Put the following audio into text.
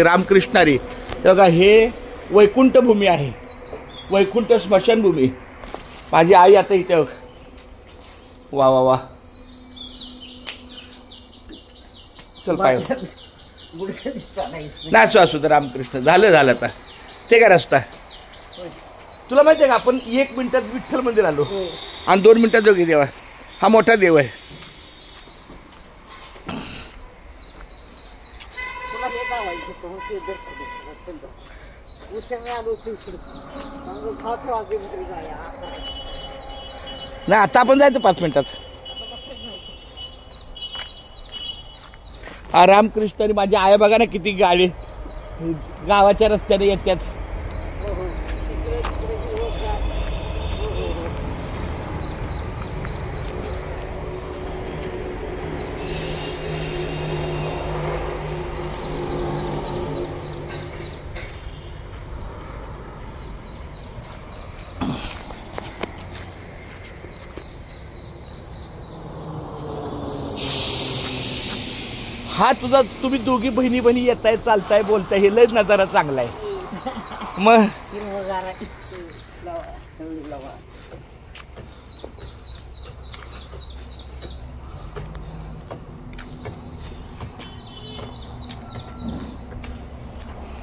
रामकृष्णारी बघा, हे वैकुंठ भूमी आहे, वैकुंठ स्मशानभूमी. माझी आई आता इथे वा वा वा. चल पाय नाचू असू तर रामकृष्ण. झालं आता ते काय रस्ता. तुला माहिती आहे का, आपण 1 मिनिटात विठ्ठल मंदिर आलो आणि 2 मिनिटात जोगी देवा. हा मोठा देव आहे. नाही आता आपण जायचं 5 मिनिटात. हा रामकृष्ण आणि माझी आई बघा ना किती गाडी गावाच्या रस्त्याने येतात. हा तुझा तुम्ही दोघी बहिणी येताय, चालताय, बोलताय, हे लयच नजारा चांगला आहे. मग